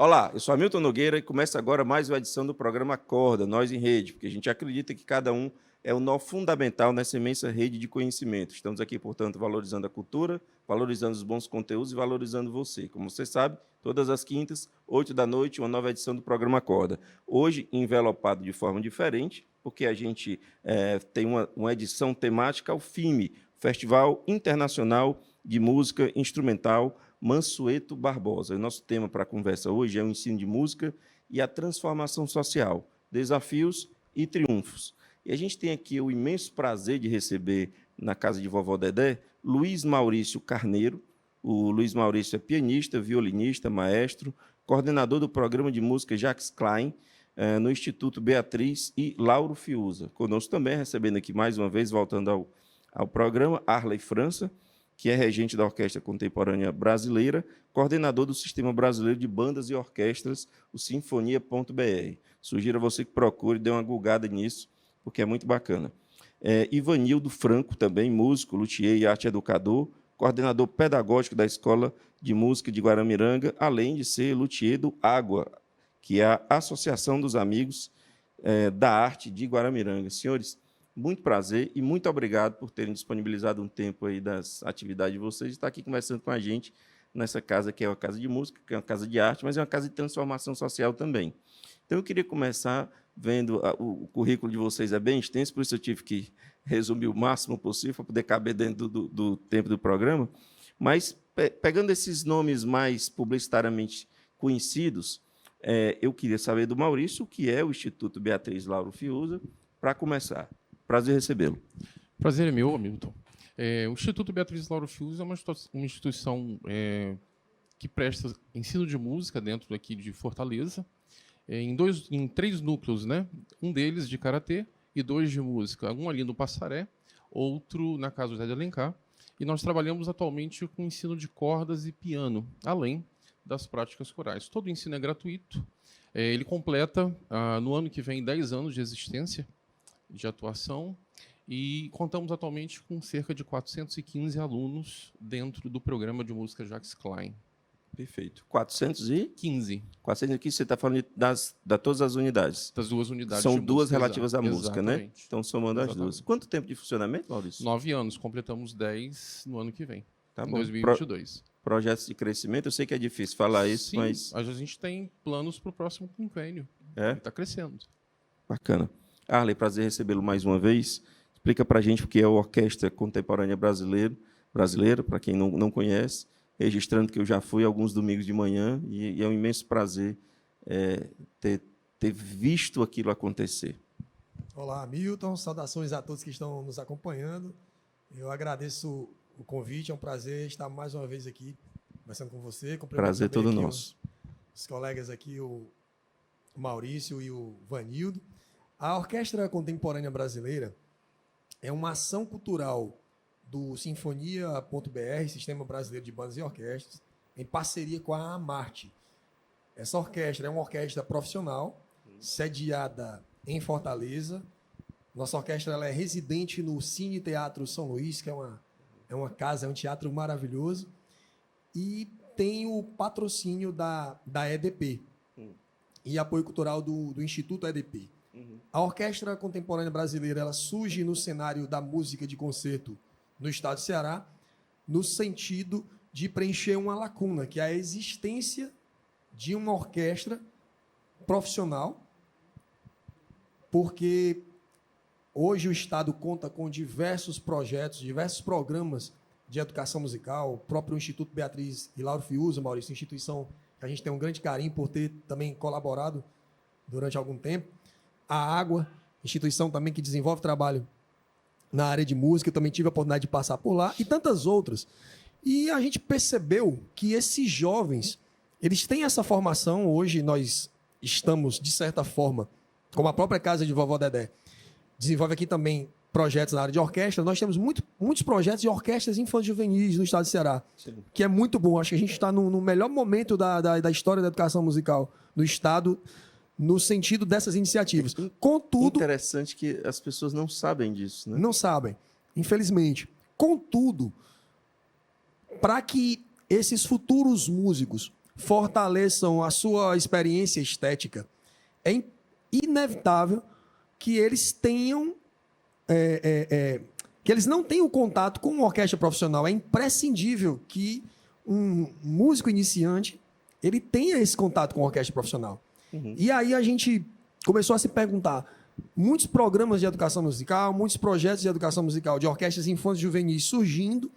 Olá, eu sou Hamilton Nogueira e começa agora mais uma edição do programa Acorda, Nós em Rede, porque a gente acredita que cada um é um nó fundamental nessa imensa rede de conhecimento. Estamos aqui, portanto, valorizando a cultura, valorizando os bons conteúdos e valorizando você. Como você sabe, todas as quintas, 8 da noite, uma nova edição do programa Acorda. Hoje, envelopado de forma diferente, porque a gente tem uma edição temática ao FIME, Festival Internacional de Música Instrumental Mansueto Barbosa. O nosso tema para a conversa hoje é o ensino de música e a transformação social, desafios e triunfos. E a gente tem aqui o imenso prazer de receber, na casa de Vovó Dedé, Luiz Maurício Carneiro. O Luiz Maurício é pianista, violinista, maestro, coordenador do programa de música Jacques Klein, no Instituto Beatriz e Lauro Fiuza. Conosco também, recebendo aqui mais uma vez, voltando ao programa, Arley França, que é regente da Orquestra Contemporânea Brasileira, coordenador do Sistema Brasileiro de Bandas e Orquestras, o Sinfonia.br. Sugiro a você que procure, dê uma gulgada nisso, porque é muito bacana. Ivanildo Franco, também músico, luthier e arte educador, coordenador pedagógico da Escola de Música de Guaramiranga, além de ser luthier do Água, que é a Associação dos Amigos da Arte de Guaramiranga. Senhores, muito prazer e muito obrigado por terem disponibilizado um tempo aí das atividades de vocês e estar aqui conversando com a gente nessa casa que é uma casa de música, que é uma casa de arte, mas é uma casa de transformação social também. Então, eu queria começar vendo o currículo de vocês é bem extenso, por isso eu tive que resumir o máximo possível para poder caber dentro do tempo do programa, mas pegando esses nomes mais publicitariamente conhecidos, eu queria saber do Maurício o que é o Instituto Beatriz Lauro Fiuza, para começar. Prazer recebê-lo. Prazer é meu, Hamilton. O Instituto Beatriz Lauro Fiuza é uma instituição que presta ensino de música dentro aqui de Fortaleza, em 3 núcleos, né? Um deles de karatê e 2 de música. Um ali no Passaré, outro na Casa José de Alencar. E nós trabalhamos atualmente com ensino de cordas e piano, além das práticas corais. Todo o ensino é gratuito. Ele completa, no ano que vem, 10 anos de existência, de atuação, e contamos atualmente com cerca de 415 alunos dentro do programa de música Jacques Klein. Perfeito. 415, 15. você está falando de todas as unidades. Das 2 unidades São de 2 música, relativas à música, exatamente. né? Então, somando as 2. Quanto tempo de funcionamento, Maurício? 9 anos, completamos 10 no ano que vem, Tá em bom. 2022. Projetos de crescimento, eu sei que é difícil falar isso, Sim, mas... a gente tem planos para o próximo quinquênio. Está crescendo. Bacana. Arley, prazer recebê-lo mais uma vez. Explica para a gente o que é a Orquestra Contemporânea Brasileira, para quem não conhece, registrando que eu já fui alguns domingos de manhã e é um imenso prazer ter visto aquilo acontecer. Olá, Hamilton. Saudações a todos que estão nos acompanhando. Eu agradeço o convite, é um prazer estar mais uma vez aqui conversando com você. Prazer todo nosso. Os colegas aqui, o Maurício e o Vanildo. A Orquestra Contemporânea Brasileira é uma ação cultural do Sinfonia.br, Sistema Brasileiro de Bandas e Orquestras, em parceria com a Amarte. Essa orquestra é uma orquestra profissional, sediada em Fortaleza. Nossa orquestra ela é residente no Cine Teatro São Luís, que é uma casa, é um teatro maravilhoso, e tem o patrocínio da EDP e apoio cultural do Instituto EDP. A Orquestra Contemporânea Brasileira ela surge no cenário da música de concerto no estado de Ceará, no sentido de preencher uma lacuna, que é a existência de uma orquestra profissional, porque hoje o estado conta com diversos projetos, diversos programas de educação musical, o próprio Instituto Beatriz e Lauro Fiuza, Maurício, instituição que a gente tem um grande carinho por ter também colaborado durante algum tempo. A Água, instituição também que desenvolve trabalho na área de música, eu também tive a oportunidade de passar por lá, e tantas outras. E a gente percebeu que esses jovens, eles têm essa formação. Hoje nós estamos, de certa forma, como a própria casa de Vovó Dedé, desenvolve aqui também projetos na área de orquestra. Nós temos muitos projetos de orquestras infanto-juvenis no estado de Ceará, que é muito bom. Acho que a gente está no melhor momento da história da educação musical no estado, no sentido dessas iniciativas. Contudo, interessante que as pessoas não sabem disso, né? Não sabem, infelizmente. Contudo, para que esses futuros músicos fortaleçam a sua experiência estética, é inevitável que eles tenham que eles não tenham contato com uma orquestra profissional. É imprescindível que um músico iniciante ele tenha esse contato com a orquestra profissional. E aí a gente começou a se perguntar, muitos programas de educação musical, muitos projetos de educação musical de orquestras infantis e juvenis surgindo,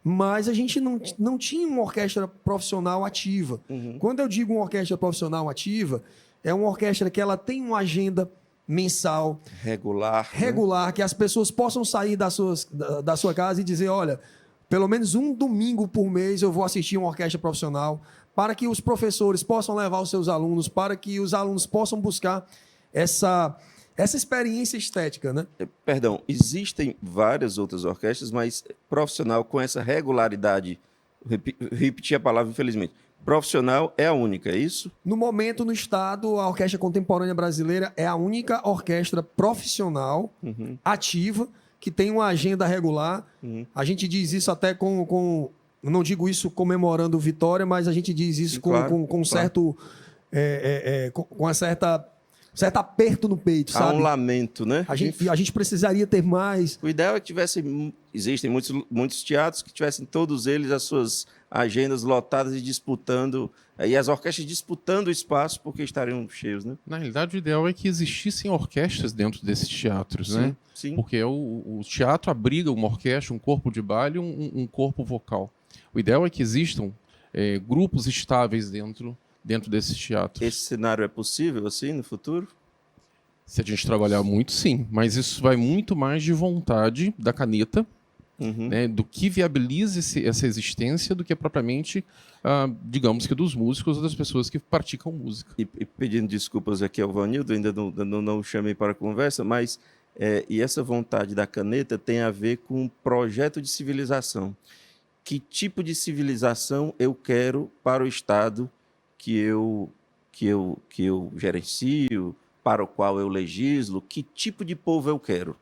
mas a gente não tinha uma orquestra profissional ativa. Quando eu digo uma orquestra profissional ativa, é uma orquestra que ela tem uma agenda mensal, regular, né? Que as pessoas possam sair da sua casa e dizer, olha, pelo menos um domingo por mês eu vou assistir uma orquestra profissional, para que os professores possam levar os seus alunos, para que os alunos possam buscar essa experiência estética, né? Perdão, existem várias outras orquestras, mas profissional com essa regularidade, repetir a palavra, infelizmente, profissional é a única, é isso? No momento, no estado, a Orquestra Contemporânea Brasileira é a única orquestra profissional, ativa, que tem uma agenda regular. A gente diz isso até com não digo isso comemorando vitória, mas a gente diz isso com certo com uma certo aperto no peito, sabe? Há um lamento, né? A gente precisaria ter mais. O ideal é que existem muitos teatros que tivessem todos eles as suas agendas lotadas e disputando, e as orquestras disputando o espaço porque estariam cheios, né? Na realidade, o ideal é que existissem orquestras dentro desses teatros, né? Sim. Porque o teatro abriga uma orquestra, um corpo de baile e um corpo vocal. O ideal é que existam grupos estáveis dentro desses teatros. Esse cenário é possível, assim, no futuro? Se a gente trabalhar muito, sim. Mas isso vai muito mais de vontade da caneta, né, do que viabiliza essa existência, do que propriamente, digamos que dos músicos ou das pessoas que praticam música. E pedindo desculpas aqui ao Vanildo, ainda não o chamei para a conversa, mas e essa vontade da caneta tem a ver com um projeto de civilização. Que tipo de civilização eu quero para o Estado que eu gerencio, para o qual eu legislo, que tipo de povo eu quero?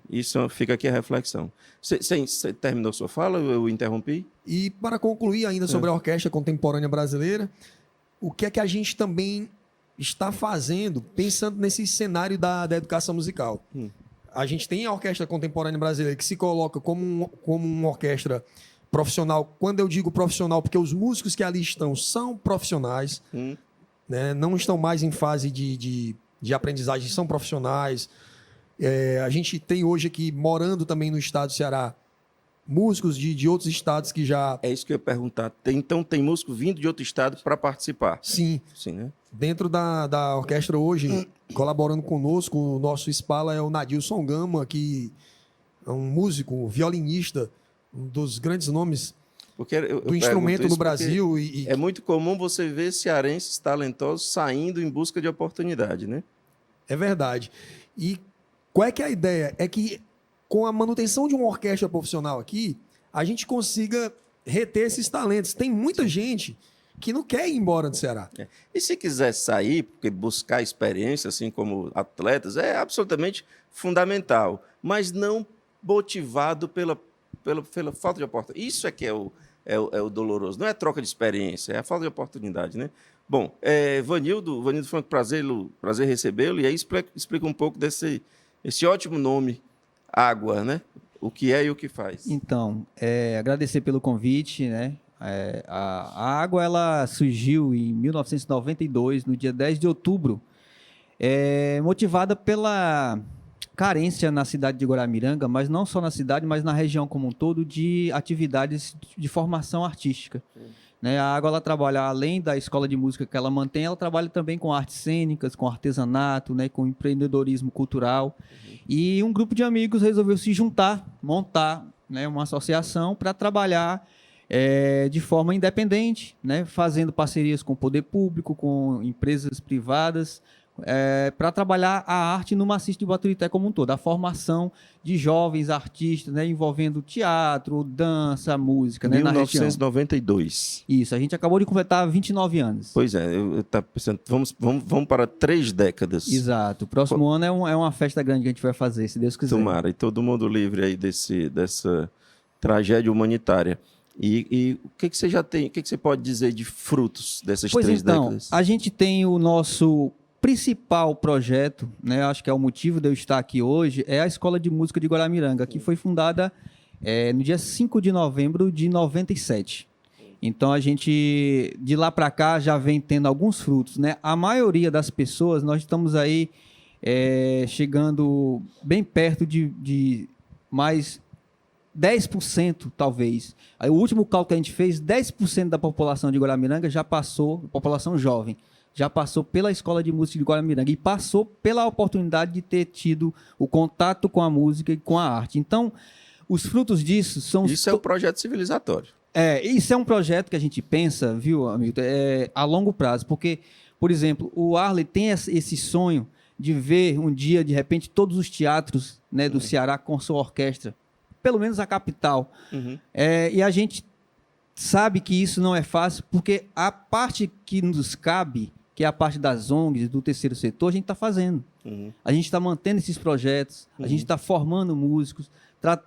Isso fica aqui a reflexão. Você terminou sua fala? Eu interrompi? E para concluir ainda sobre a Orquestra Contemporânea Brasileira, o que é que a gente também está fazendo pensando nesse cenário da educação musical? A gente tem a Orquestra Contemporânea Brasileira que se coloca como uma orquestra profissional. Quando eu digo profissional, porque os músicos que ali estão são profissionais, né? Não estão mais em fase de aprendizagem, são profissionais. A gente tem hoje aqui, morando também no estado do Ceará, músicos de outros estados que já... É isso que eu ia perguntar. Então tem músico vindo de outro estado para participar? Sim. Né? Dentro da orquestra hoje, colaborando conosco, o nosso espala é o Nadilson Gama, que é um músico, violinista, um dos grandes nomes do instrumento no Brasil. É muito comum você ver cearenses talentosos saindo em busca de oportunidade, né? É verdade. E qual é que é a ideia? É que com a manutenção de uma orquestra profissional aqui, a gente consiga reter esses talentos. Tem muita gente que não quer ir embora do Ceará. E se quiser sair, porque buscar experiência, assim como atletas, é absolutamente fundamental, mas não motivado pela falta de oportunidade. Isso é que é o doloroso. Não é troca de experiência, é a falta de oportunidade, né? Bom, Vanildo Franco, prazer recebê-lo, e aí explica um pouco esse ótimo nome, Água, né? O que é e o que faz. Então, agradecer pelo convite, né? A Água, ela surgiu em 1992, no dia 10 de outubro, motivada pela carência na cidade de Guaramiranga, mas não só na cidade, mas na região como um todo, de atividades de formação artística. Né? A Água, ela trabalha, além da escola de música que ela mantém, ela trabalha também com artes cênicas, com artesanato, né? Com empreendedorismo cultural. E um grupo de amigos resolveu se juntar, montar, né, uma associação para trabalhar de forma independente, né? Fazendo parcerias com o poder público, com empresas privadas, para trabalhar a arte no maciço de Baturité como um todo, a formação de jovens artistas, né, envolvendo teatro, dança, música, né, 1992. Isso, a gente acabou de completar 29 anos. Pois é, eu estava pensando, vamos para 3 décadas. Exato, o próximo ano é uma festa grande que a gente vai fazer, se Deus quiser. Tomara, e todo mundo livre aí dessa tragédia humanitária. E o que você já tem, o que você pode dizer de frutos dessas Pois 3 então, décadas? a gente tem o nosso principal projeto, né? Acho que é o motivo de eu estar aqui hoje, é a Escola de Música de Guaramiranga, que foi fundada no dia 5 de novembro de 97. Então, a gente, de lá para cá, já vem tendo alguns frutos, né? A maioria das pessoas, nós estamos aí chegando bem perto de mais 10%, talvez. Aí, o último cálculo que a gente fez, 10% da população de Guaramiranga já passou, população jovem, já passou pela Escola de Música de Guaramiranga e passou pela oportunidade de ter tido o contato com a música e com a arte. Então, os frutos disso são... Isso é o projeto civilizatório. Isso é um projeto que a gente pensa, viu, amigo, a longo prazo, porque, por exemplo, o Arley tem esse sonho de ver um dia, de repente, todos os teatros, né, do Ceará com sua orquestra, pelo menos a capital. E a gente sabe que isso não é fácil, porque a parte que nos cabe, que é a parte das ONGs, do terceiro setor, a gente está fazendo. A gente está mantendo esses projetos, a gente está formando músicos,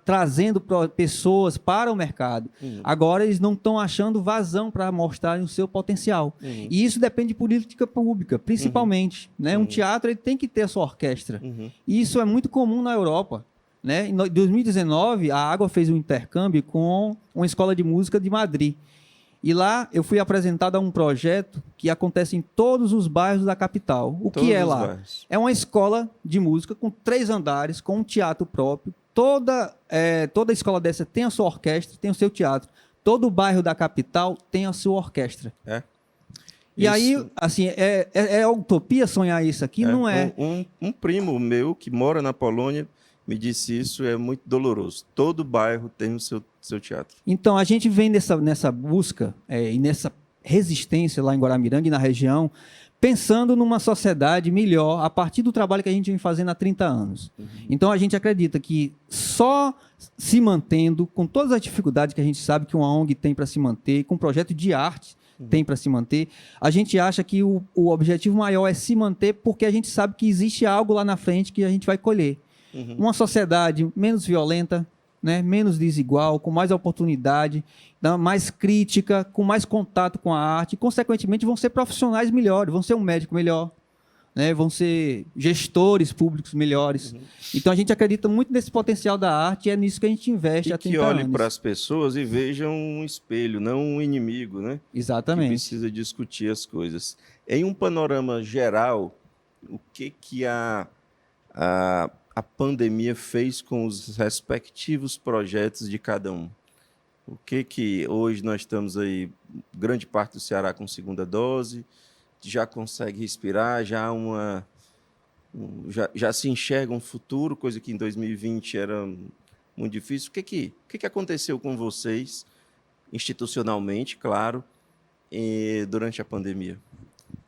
trazendo pessoas para o mercado. Agora eles não estão achando vazão para mostrarem o seu potencial. E isso depende de política pública, principalmente. Né? Um teatro ele tem que ter a sua orquestra. E isso é muito comum na Europa. Né? Em 2019, a Água fez um intercâmbio com uma escola de música de Madrid. E lá eu fui apresentado a um projeto que acontece em todos os bairros da capital. O que é lá? É uma escola de música com 3 andares, com um teatro próprio. Toda escola dessa tem a sua orquestra, tem o seu teatro. Todo bairro da capital tem a sua orquestra. E isso. Aí, assim, é utopia sonhar isso aqui? Não é. Um primo meu que mora na Polônia me disse isso, é muito doloroso. Todo bairro tem o seu teatro. Então, a gente vem nessa busca e nessa resistência lá em Guaramiranga e na região, pensando numa sociedade melhor a partir do trabalho que a gente vem fazendo há 30 anos. Então, a gente acredita que só se mantendo, com todas as dificuldades que a gente sabe que uma ONG tem para se manter, com um projeto de arte tem para se manter, a gente acha que o objetivo maior é se manter porque a gente sabe que existe algo lá na frente que a gente vai colher. Uma sociedade menos violenta, né, menos desigual, com mais oportunidade, mais crítica, com mais contato com a arte, e, consequentemente, vão ser profissionais melhores, vão ser um médico melhor, né, vão ser gestores públicos melhores. Então, a gente acredita muito nesse potencial da arte e é nisso que a gente investe há 30 anos. Que olhe para as pessoas e vejam um espelho, não um inimigo, né? Exatamente. Que precisa discutir as coisas. Em um panorama geral, o que a pandemia fez com os respectivos projetos de cada um? O que hoje nós estamos aí, grande parte do Ceará com 2ª dose, já consegue respirar, já se enxerga um futuro, coisa que em 2020 era muito difícil. O que aconteceu com vocês, institucionalmente, claro, durante a pandemia?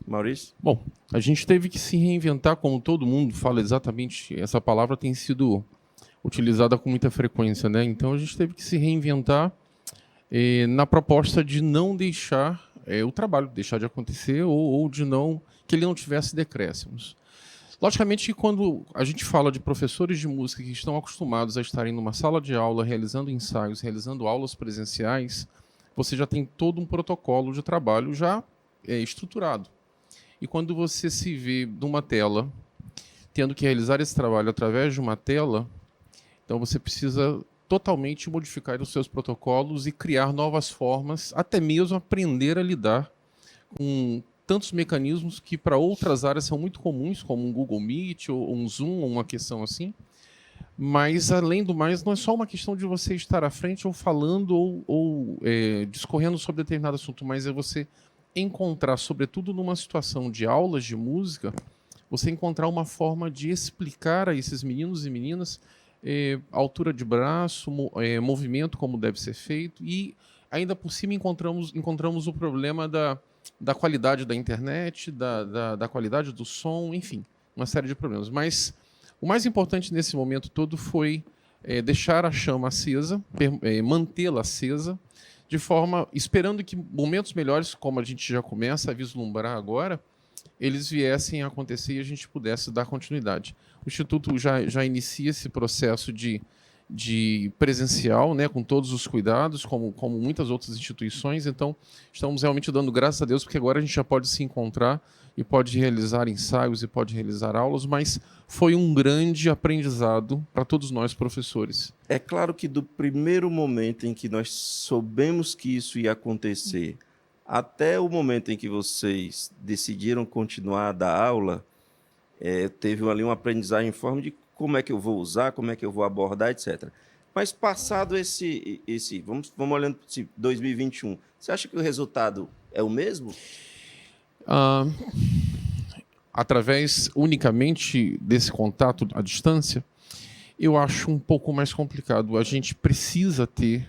Maurício? Bom, a gente teve que se reinventar, como todo mundo fala exatamente, essa palavra tem sido utilizada com muita frequência, né? Então a gente teve que se reinventar na proposta de não deixar o trabalho deixar de acontecer ou de que ele não tivesse decréscimos. Logicamente que quando a gente fala de professores de música que estão acostumados a estarem numa sala de aula, realizando ensaios, realizando aulas presenciais, você já tem todo um protocolo de trabalho já estruturado. E quando você se vê numa tela, tendo que realizar esse trabalho através de uma tela, então você precisa totalmente modificar os seus protocolos e criar novas formas, até mesmo aprender a lidar com tantos mecanismos que para outras áreas são muito comuns, como um Google Meet, ou um Zoom, ou uma questão assim. Mas, além do mais, não é só uma questão de você estar à frente ou falando ou discorrendo sobre determinado assunto, mas é você encontrar, sobretudo numa situação de aulas de música, você encontrar uma forma de explicar a esses meninos e meninas altura de braço, movimento como deve ser feito, e ainda por cima encontramos o problema da qualidade da internet, da qualidade do som, enfim, uma série de problemas. Mas o mais importante nesse momento todo foi deixar a chama acesa, mantê-la acesa, de forma, esperando que momentos melhores, como a gente já começa a vislumbrar agora, eles viessem a acontecer e a gente pudesse dar continuidade. O Instituto já inicia esse processo de de presencial, né, com todos os cuidados, como muitas outras instituições. Então, estamos realmente dando graças a Deus, porque agora a gente já pode se encontrar e pode realizar ensaios e pode realizar aulas, mas foi um grande aprendizado para todos nós, professores. É claro que do primeiro momento em que nós soubemos que isso ia acontecer, até o momento em que vocês decidiram continuar a dar aula, teve ali uma aprendizagem em forma de como é que eu vou usar, como é que eu vou abordar, etc. Mas passado vamos olhando para esse 2021, você acha que o resultado é o mesmo? Ah, através unicamente desse contato à distância, eu acho um pouco mais complicado. A gente precisa ter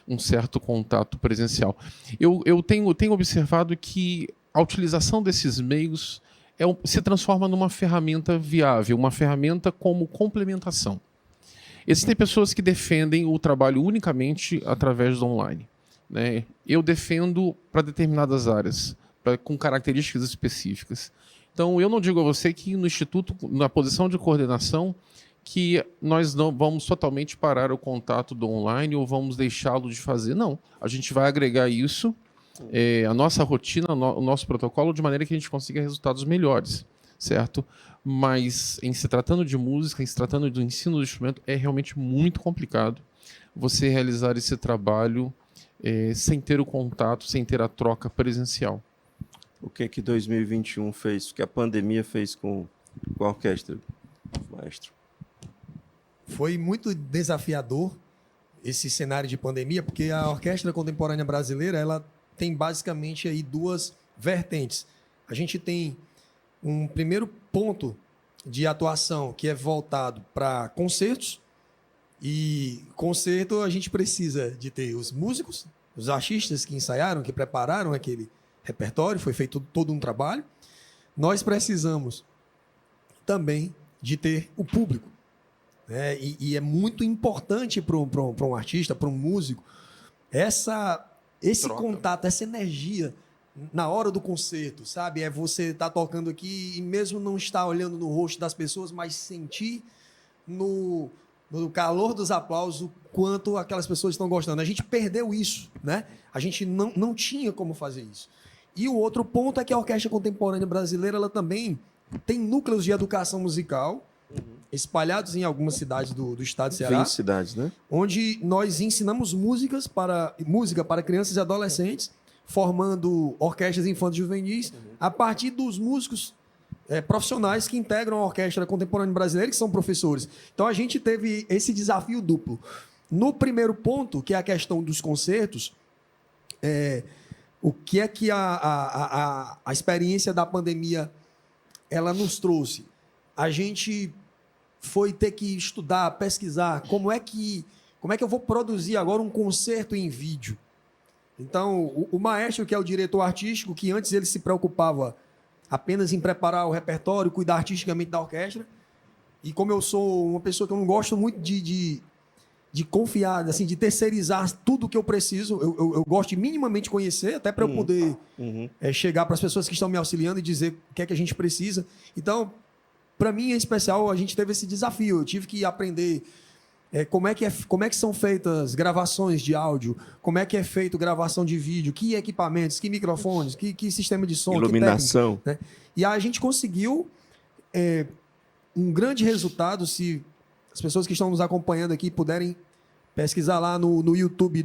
um certo contato presencial. Eu tenho observado que a utilização desses meios se transforma numa ferramenta viável, uma ferramenta como complementação. Existem pessoas que defendem o trabalho unicamente através do online, né? Eu defendo para determinadas áreas, com características específicas. Então, eu não digo a você que no Instituto, na posição de coordenação, que nós não vamos totalmente parar o contato do online ou vamos deixá-lo de fazer. Não, a gente vai agregar isso, a nossa rotina, o nosso protocolo, de maneira que a gente consiga resultados melhores, certo? Mas em se tratando de música, em se tratando do ensino do instrumento, é realmente muito complicado você realizar esse trabalho sem ter o contato, sem ter a troca presencial. O que 2021 fez, o que a pandemia fez com a orquestra, maestro? Foi muito desafiador esse cenário de pandemia, porque a Orquestra Contemporânea Brasileira, ela tem basicamente aí duas vertentes. A gente tem um primeiro ponto de atuação que é voltado para concertos, e concerto a gente precisa de ter os músicos, os artistas que ensaiaram, que prepararam aquele repertório, foi feito todo um trabalho. Nós precisamos também de ter o público, né? E é muito importante para um artista, para um músico, esse Troca. contato, essa energia na hora do concerto, sabe? É você estar tocando aqui e mesmo não estar olhando no rosto das pessoas, mas sentir no calor dos aplausos o quanto aquelas pessoas estão gostando. A gente perdeu isso, né? A gente não tinha como fazer isso. E o outro ponto é que a Orquestra Contemporânea Brasileira, ela também tem núcleos de educação musical espalhados em algumas cidades do estado de Ceará, 20 cidades, né? onde nós ensinamos música para crianças e adolescentes, formando orquestras infantis juvenis, a partir dos músicos profissionais que integram a Orquestra Contemporânea Brasileira, que são professores. Então a gente teve esse desafio duplo. No primeiro ponto, que é a questão dos concertos, o que é que a experiência da pandemia ela nos trouxe? A gente foi ter que estudar, pesquisar como é que eu vou produzir agora um concerto em vídeo. Então, o maestro, que é o diretor artístico, que antes ele se preocupava apenas em preparar o repertório, cuidar artisticamente da orquestra, e como eu sou uma pessoa que eu não gosto muito de confiar, assim, de terceirizar tudo que eu preciso, eu gosto de minimamente conhecer, até para eu poder chegar para as pessoas que estão me auxiliando e dizer o que é que a gente precisa. Então, para mim, em especial, a gente teve esse desafio. Eu tive que aprender como é que são feitas gravações de áudio, como é que é feito gravação de vídeo, que equipamentos, que microfones, que sistema de som, iluminação. Que técnica, né? E a gente conseguiu um grande resultado. Se as pessoas que estão nos acompanhando aqui puderem pesquisar lá no YouTube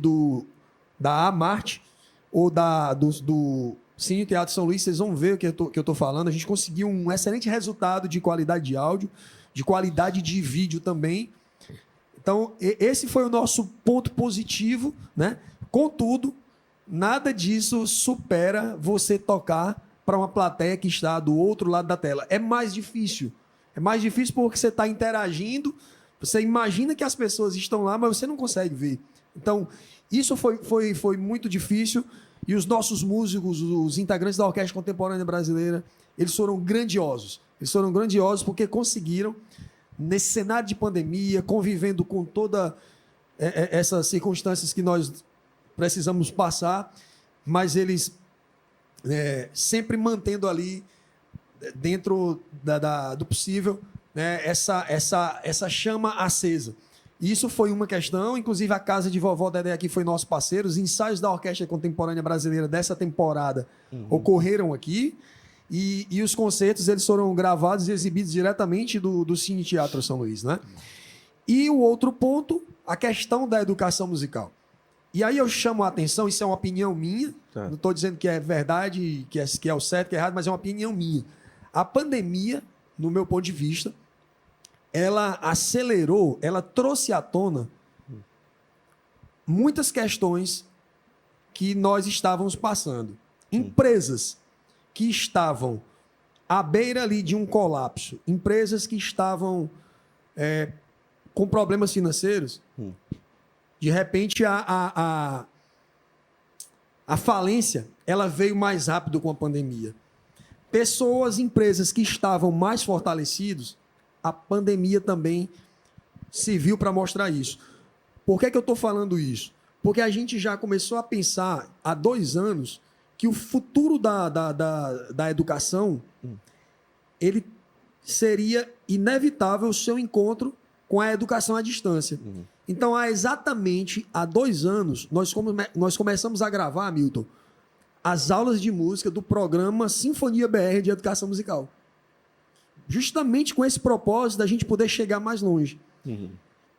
da Amarte ou do Cine Teatro São Luís, vocês vão ver o que eu estou falando. A gente conseguiu um excelente resultado de qualidade de áudio, de qualidade de vídeo também. Então, esse foi o nosso ponto positivo, né? Contudo, nada disso supera você tocar para uma plateia que está do outro lado da tela. É mais difícil. É mais difícil porque você está interagindo, você imagina que as pessoas estão lá, mas você não consegue ver. Então, isso foi muito difícil. E os nossos músicos, os integrantes da Orquestra Contemporânea Brasileira, eles foram grandiosos. Eles foram grandiosos porque conseguiram, nesse cenário de pandemia, convivendo com todas essas circunstâncias que nós precisamos passar, mas eles sempre mantendo ali, dentro do possível, né, essa chama acesa. Isso foi uma questão, inclusive a Casa de Vovó Dedé aqui foi nosso parceiro. Os ensaios da Orquestra Contemporânea Brasileira dessa temporada ocorreram aqui. E os concertos eles foram gravados e exibidos diretamente do Cine Teatro São Luís, né? E o outro ponto, a questão da educação musical. E aí eu chamo a atenção, isso é uma opinião minha, não estou dizendo que é verdade, que é o certo, que é errado, mas é uma opinião minha. A pandemia, no meu ponto de vista, ela acelerou, ela trouxe à tona muitas questões que nós estávamos passando. Empresas que estavam à beira ali de um colapso, empresas que estavam com problemas financeiros, de repente a falência ela veio mais rápido com a pandemia. Pessoas, empresas que estavam mais fortalecidos, a pandemia também serviu para mostrar isso. Por que eu estou falando isso? Porque a gente já começou a pensar há 2 anos que o futuro da educação ele seria inevitável o seu encontro com a educação à distância. Então, exatamente há 2 anos, nós começamos a gravar, Milton, as aulas de música do programa Sinfonia BR de Educação Musical. Justamente com esse propósito da gente poder chegar mais longe.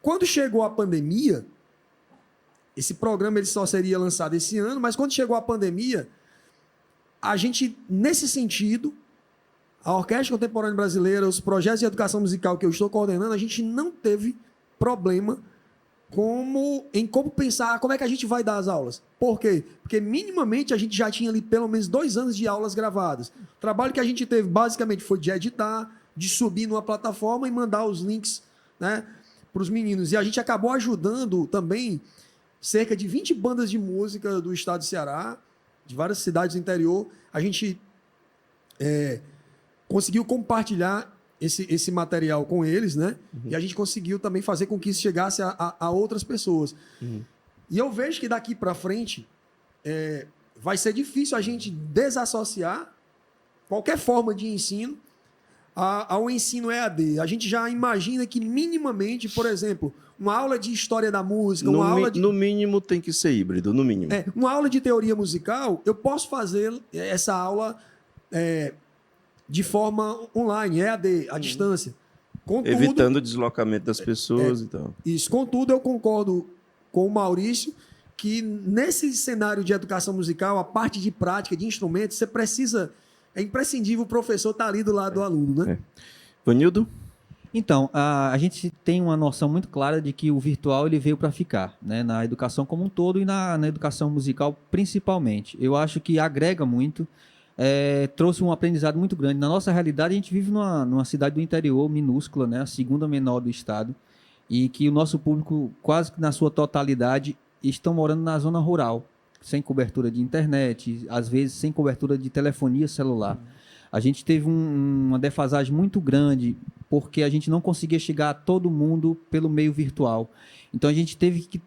Quando chegou a pandemia, esse programa ele só seria lançado esse ano, mas quando chegou a pandemia, a gente, nesse sentido, a Orquestra Contemporânea Brasileira, os projetos de educação musical que eu estou coordenando, a gente não teve problema em como pensar como é que a gente vai dar as aulas. Por quê? Porque minimamente a gente já tinha ali pelo menos 2 anos de aulas gravadas. O trabalho que a gente teve basicamente foi de editar, de subir numa plataforma e mandar os links, né, para os meninos. E a gente acabou ajudando também cerca de 20 bandas de música do estado de Ceará, de várias cidades do interior. A gente conseguiu compartilhar esse material com eles, né? E a gente conseguiu também fazer com que isso chegasse a outras pessoas. E eu vejo que daqui para frente vai ser difícil a gente desassociar qualquer forma de ensino ao ensino EAD. A gente já imagina que minimamente, por exemplo, uma aula de história da música, no mínimo tem que ser híbrido, no mínimo. Uma aula de teoria musical, eu posso fazer essa aula de forma online, EAD, à distância. Contudo, evitando o deslocamento das pessoas e tal. Isso. Contudo, eu concordo com o Maurício que nesse cenário de educação musical, a parte de prática, de instrumentos, você precisa... É imprescindível o professor estar ali do lado do aluno, né? Vanildo? Então, a gente tem uma noção muito clara de que o virtual ele veio para ficar, né? Na educação como um todo e na educação musical principalmente. Eu acho que agrega muito, trouxe um aprendizado muito grande. Na nossa realidade, a gente vive numa cidade do interior minúscula, né? A segunda menor do estado, e que o nosso público, quase que na sua totalidade, estão morando na zona rural, sem cobertura de internet, às vezes sem cobertura de telefonia celular. A gente teve uma defasagem muito grande, porque a gente não conseguia chegar a todo mundo pelo meio virtual. Então, a gente teve que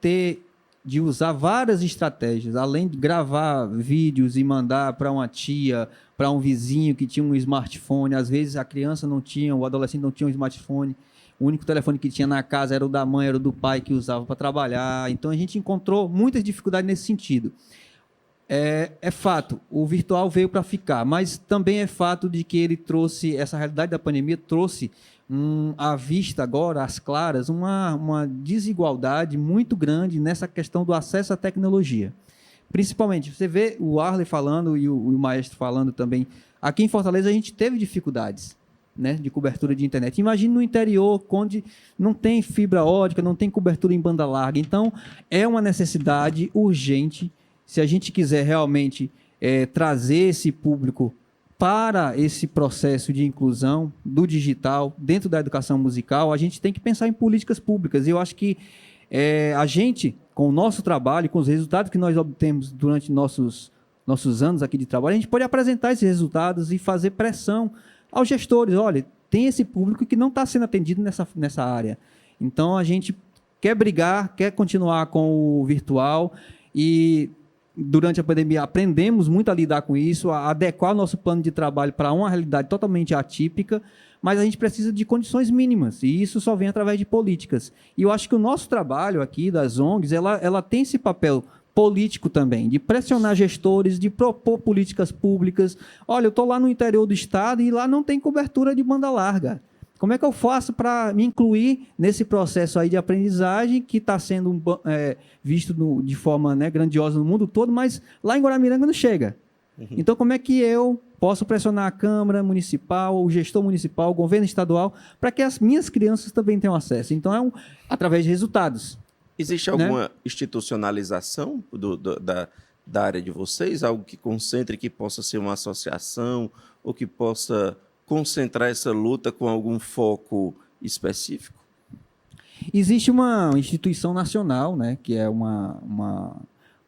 de usar várias estratégias, além de gravar vídeos e mandar para uma tia, para um vizinho que tinha um smartphone. Às vezes, a criança não tinha, o adolescente não tinha um smartphone. O único telefone que tinha na casa era o da mãe, era o do pai que usava para trabalhar. Então, a gente encontrou muitas dificuldades nesse sentido. É fato, o virtual veio para ficar, mas também é fato de que ele trouxe, essa realidade da pandemia trouxe à vista agora, às claras, uma desigualdade muito grande nessa questão do acesso à tecnologia. Principalmente, você vê o Arley falando e o Maestro falando também. Aqui em Fortaleza a gente teve dificuldades, né, de cobertura de internet. Imagine no interior, onde não tem fibra ótica, não tem cobertura em banda larga. Então, é uma necessidade urgente, se a gente quiser realmente trazer esse público para esse processo de inclusão do digital dentro da educação musical, a gente tem que pensar em políticas públicas. E eu acho que a gente, com o nosso trabalho, com os resultados que nós obtemos durante nossos anos aqui de trabalho, a gente pode apresentar esses resultados e fazer pressão aos gestores. Olha, tem esse público que não está sendo atendido nessa área. Então, a gente quer brigar, quer continuar com o virtual e durante a pandemia, aprendemos muito a lidar com isso, a adequar o nosso plano de trabalho para uma realidade totalmente atípica, mas a gente precisa de condições mínimas, e isso só vem através de políticas. E eu acho que o nosso trabalho aqui, das ONGs, ela tem esse papel político também, de pressionar gestores, de propor políticas públicas. Olha, eu estou lá no interior do estado e lá não tem cobertura de banda larga. Como é que eu faço para me incluir nesse processo aí de aprendizagem que está sendo visto de forma, né, grandiosa no mundo todo, mas lá em Guaramiranga não chega? Então, como é que eu posso pressionar a Câmara Municipal, o gestor municipal, o governo estadual, para que as minhas crianças também tenham acesso? Então, através de resultados. Existe alguma institucionalização da área de vocês? Algo que concentre, que possa ser uma associação, ou que possa concentrar essa luta com algum foco específico? Existe uma instituição nacional, né, que é uma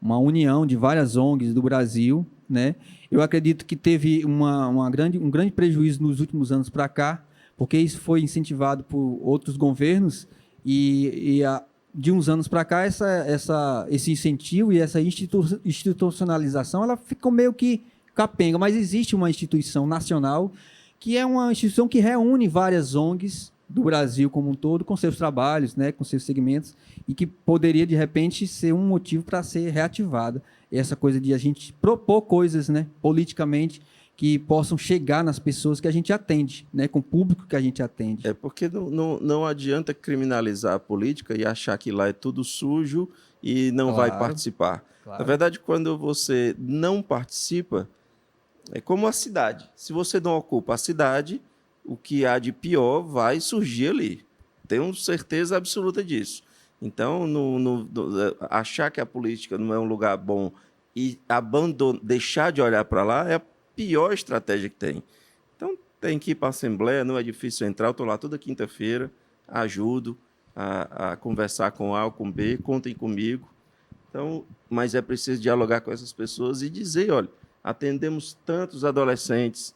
união de várias ONGs do Brasil, né? Eu acredito que teve um grande prejuízo nos últimos anos para cá, porque isso foi incentivado por outros governos de uns anos para cá esse incentivo e essa institucionalização ela ficou meio que capenga, mas existe uma instituição nacional que é uma instituição que reúne várias ONGs do Brasil como um todo, com seus trabalhos, né, com seus segmentos, e que poderia, de repente, ser um motivo para ser reativada. Essa coisa de a gente propor coisas, né, politicamente, que possam chegar nas pessoas que a gente atende, né, com o público que a gente atende. É porque não adianta criminalizar a política e achar que lá é tudo sujo e não vai participar. Claro. Na verdade, quando você não participa, é como a cidade. Se você não ocupa a cidade, o que há de pior vai surgir ali. Tenho certeza absoluta disso. Então, achar que a política não é um lugar bom e deixar de olhar para lá é a pior estratégia que tem. Então, tem que ir para a Assembleia, não é difícil entrar. Eu estou lá toda quinta-feira, ajudo a conversar com A ou com B, contem comigo. Então, mas é preciso dialogar com essas pessoas e dizer, olha, atendemos tantos adolescentes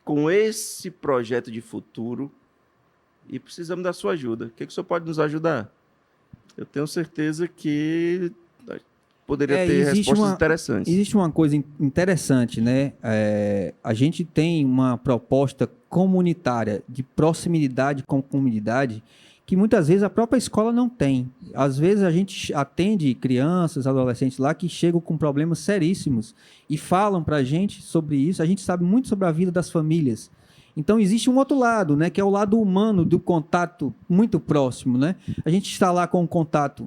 com esse projeto de futuro e precisamos da sua ajuda. O que o senhor pode nos ajudar? Eu tenho certeza que poderia ter respostas interessantes. Existe uma coisa interessante, né? A gente tem uma proposta comunitária de proximidade com a comunidade que muitas vezes a própria escola não tem. Às vezes a gente atende crianças, adolescentes lá que chegam com problemas seríssimos e falam para a gente sobre isso. A gente sabe muito sobre a vida das famílias. Então existe um outro lado, né, que é o lado humano do contato muito próximo, né? A gente está lá com o contato,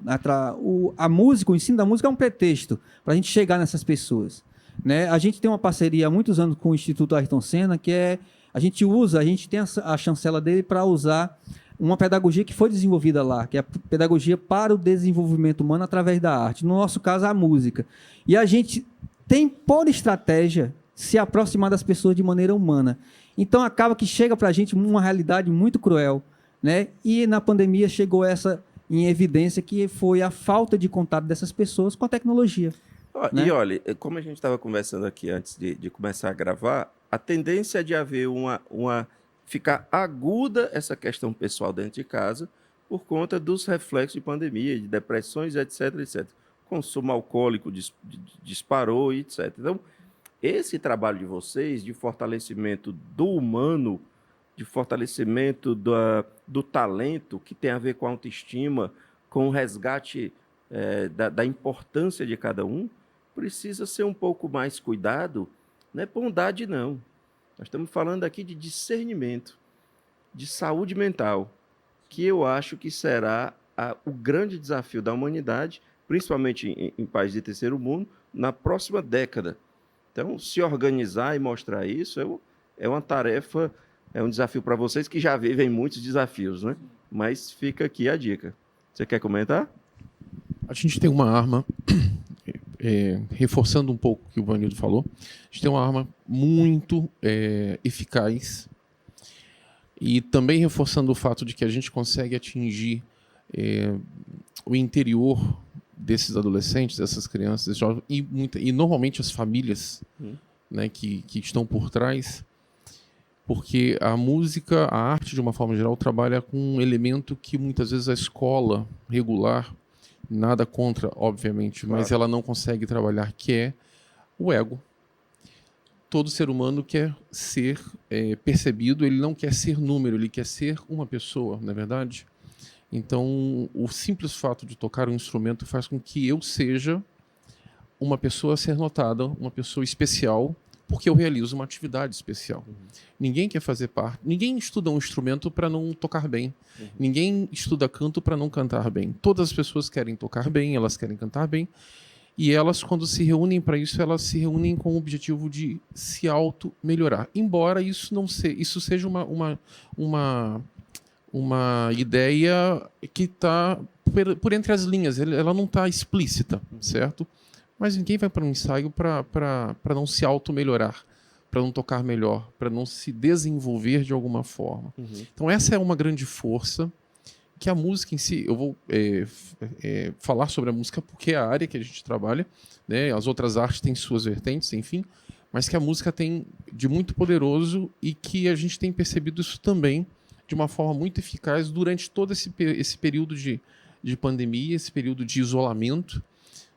a música, o ensino da música é um pretexto para a gente chegar nessas pessoas, né? A gente tem uma parceria há muitos anos com o Instituto Ayrton Senna, que a gente tem a chancela dele para usar uma pedagogia que foi desenvolvida lá, que é a pedagogia para o desenvolvimento humano através da arte. No nosso caso, a música. E a gente tem, por estratégia, se aproximar das pessoas de maneira humana. Então, acaba que chega para a gente uma realidade muito cruel, né? E na pandemia chegou essa em evidência, que foi a falta de contato dessas pessoas com a tecnologia. Né? E olha, como a gente estava conversando aqui antes de começar a gravar, a tendência é de haver ficar aguda essa questão pessoal dentro de casa por conta dos reflexos de pandemia, de depressões, etc, etc. O consumo alcoólico disparou, etc. Então, esse trabalho de vocês, de fortalecimento do humano, de fortalecimento do talento, que tem a ver com a autoestima, com o resgate da importância de cada um, precisa ser um pouco mais cuidado. Não é bondade, não. Nós estamos falando aqui de discernimento, de saúde mental, que eu acho que será o grande desafio da humanidade, principalmente em países de terceiro mundo, na próxima década. Então, se organizar e mostrar isso é uma tarefa, é um desafio para vocês que já vivem muitos desafios, né? Mas fica aqui a dica. Você quer comentar? A gente tem uma arma... reforçando um pouco o que o Vanildo falou, a gente tem uma arma muito eficaz e também reforçando o fato de que a gente consegue atingir o interior desses adolescentes, dessas crianças, desses jovens, e normalmente as famílias, né, que estão por trás, porque a música, a arte de uma forma geral, trabalha com um elemento que muitas vezes a escola regular nada contra, obviamente, mas Claro. ela não consegue trabalhar, que é o ego. Todo ser humano quer ser percebido, ele não quer ser número, ele quer ser uma pessoa, não é verdade? Então, o simples fato de tocar um instrumento faz com que eu seja uma pessoa a ser notada, uma pessoa especial, porque eu realizo uma atividade especial. Ninguém quer fazer parte, ninguém estuda um instrumento para não tocar bem. Ninguém estuda canto para não cantar bem. Todas as pessoas querem tocar bem, elas querem cantar bem, e elas, quando se reúnem para isso, elas se reúnem com o objetivo de se auto-melhorar. Embora isso não isso seja uma ideia que está por entre as linhas, ela não está explícita, certo? Mas ninguém vai para um ensaio para não se auto-melhorar, para não tocar melhor, para não se desenvolver de alguma forma. Então essa é uma grande força que a música em si, eu vou falar sobre a música porque é a área que a gente trabalha, né? As outras artes têm suas vertentes, enfim, mas que a música tem de muito poderoso e que a gente tem percebido isso também de uma forma muito eficaz durante todo esse período de pandemia, esse período de isolamento,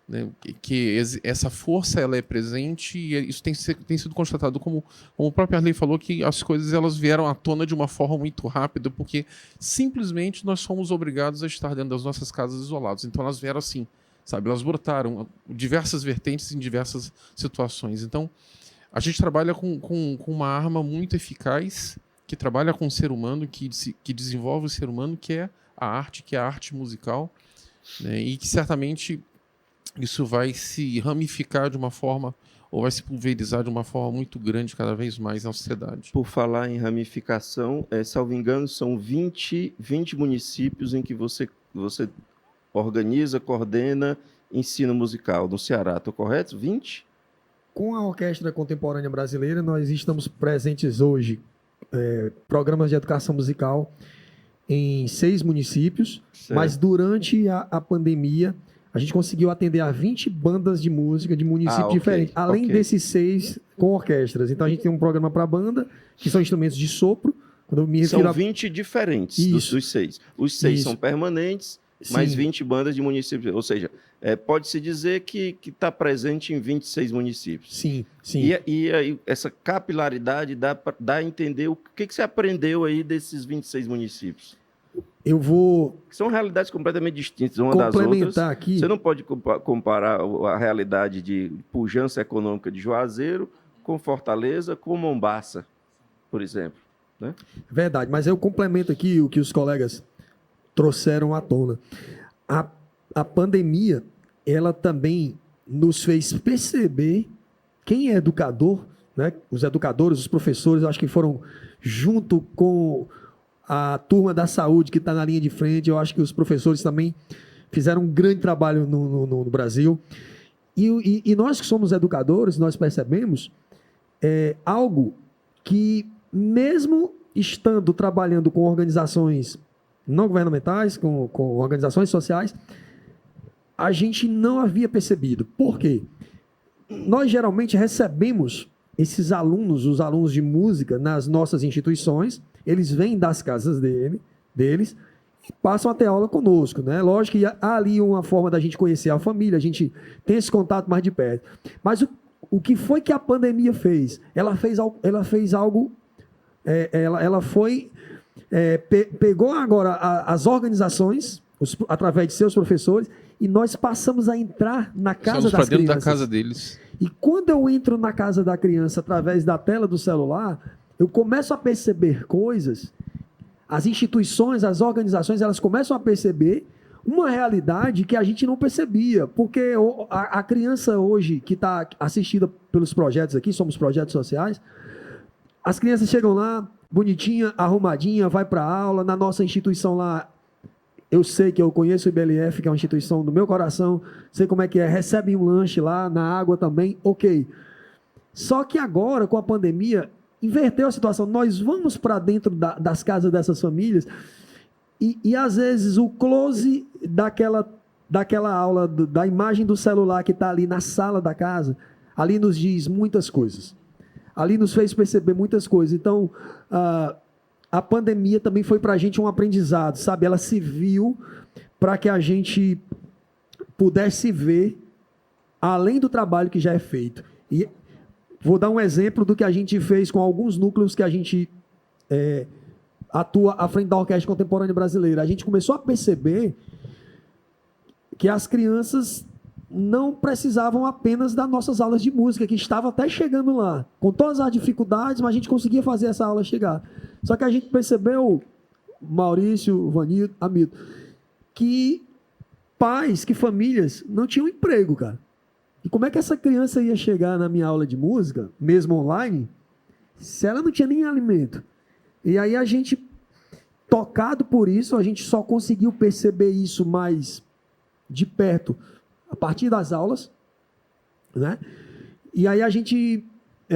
né? Que essa força ela é presente e isso tem sido constatado como o próprio Arley falou, que as coisas elas vieram à tona de uma forma muito rápida, porque simplesmente nós fomos obrigados a estar dentro das nossas casas isolados. Então elas vieram assim, sabe? Elas brotaram diversas vertentes em diversas situações. Então a gente trabalha com uma arma muito eficaz, que trabalha com o ser humano, que desenvolve o ser humano, que é a arte musical, né? E que certamente isso vai se ramificar de uma forma, ou vai se pulverizar de uma forma muito grande cada vez mais na sociedade. Por falar em ramificação, salvo engano, são 20 municípios em que você organiza, coordena ensino musical no Ceará. Estou correto? 20? Com a Orquestra Contemporânea Brasileira, nós estamos presentes hoje, programas de educação musical em 6 municípios, Certo. mas durante a pandemia, a gente conseguiu atender a 20 bandas de música de municípios ok, diferentes, além ok. desses 6 com orquestras. Então a gente tem um programa para banda, que são instrumentos de sopro. Quando eu me refiro São a 20 diferentes Isso. dos 6. Os 6 Isso. são permanentes, mais Sim. 20 bandas de municípios. Ou seja, pode-se dizer que está presente em 26 municípios. Sim, sim. E aí, essa capilaridade dá a entender o que você aprendeu aí desses 26 municípios. Eu vou Que são realidades completamente distintas uma das outras. complementar aqui. Você não pode comparar a realidade de pujança econômica de Juazeiro com Fortaleza, com Mombaça, por exemplo. Né? Verdade, mas eu complemento aqui o que os colegas trouxeram à tona. A pandemia, ela também nos fez perceber quem é educador, né? Os educadores, os professores, eu acho que foram junto com a turma da saúde que está na linha de frente. Eu acho que os professores também fizeram um grande trabalho no Brasil. E nós que somos educadores, nós percebemos algo que, mesmo estando trabalhando com organizações não governamentais, com organizações sociais, a gente não havia percebido. Por quê? Nós geralmente recebemos esses alunos, os alunos de música, nas nossas instituições. Eles vêm das casas deles e passam a ter aula conosco, né? Lógico que há ali uma forma da gente conhecer a família, a gente tem esse contato mais de perto. Mas o que foi que a pandemia fez? Ela fez algo. Ela pegou agora as organizações, através de seus professores, e nós passamos a entrar na casa das dentro crianças. da casa deles. E quando eu entro na casa da criança através da tela do celular, eu começo a perceber coisas, as instituições, as organizações, elas começam a perceber uma realidade que a gente não percebia, porque a criança hoje que está assistida pelos projetos aqui, somos projetos sociais, as crianças chegam lá, bonitinha, arrumadinha, vai para a aula, na nossa instituição lá, eu sei que eu conheço o IBLF, que é uma instituição do meu coração, sei como é que é, recebem um lanche lá, na água também, ok. Só que agora, com a pandemia, inverteu a situação. Nós vamos para dentro das casas dessas famílias e às vezes o close daquela aula, da imagem do celular que está ali na sala da casa, ali nos diz muitas coisas. Ali nos fez perceber muitas coisas. Então, a pandemia também foi para a gente um aprendizado, sabe? Ela serviu para que a gente pudesse ver além do trabalho que já é feito. E vou dar um exemplo do que a gente fez com alguns núcleos que a gente atua à frente da Orquestra Contemporânea Brasileira. A gente começou a perceber que as crianças não precisavam apenas das nossas aulas de música, que estava até chegando lá, com todas as dificuldades, mas a gente conseguia fazer essa aula chegar. Só que a gente percebeu, Maurício, Vanildo, Hamilton, que pais, que famílias não tinham emprego, cara. E como é que essa criança ia chegar na minha aula de música, mesmo online, se ela não tinha nem alimento? E aí a gente, tocado por isso, a gente só conseguiu perceber isso mais de perto a partir das aulas, né? E aí a gente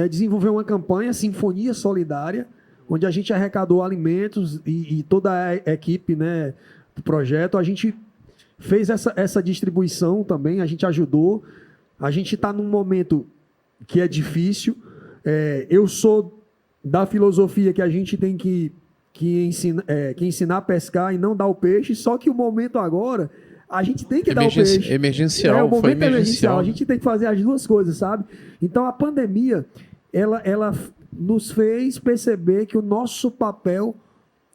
desenvolveu uma campanha, Sinfonia Solidária, onde a gente arrecadou alimentos e toda a equipe, né, do projeto. A gente fez essa distribuição também, a gente ajudou. A gente está num momento que é difícil. Eu sou da filosofia que a gente tem que ensinar a pescar e não dar o peixe, só que o momento agora, a gente tem que dar o peixe. Emergencial, o momento foi é emergencial. emergencial. A gente tem que fazer as duas coisas, sabe? Então, a pandemia, ela nos fez perceber que o nosso papel,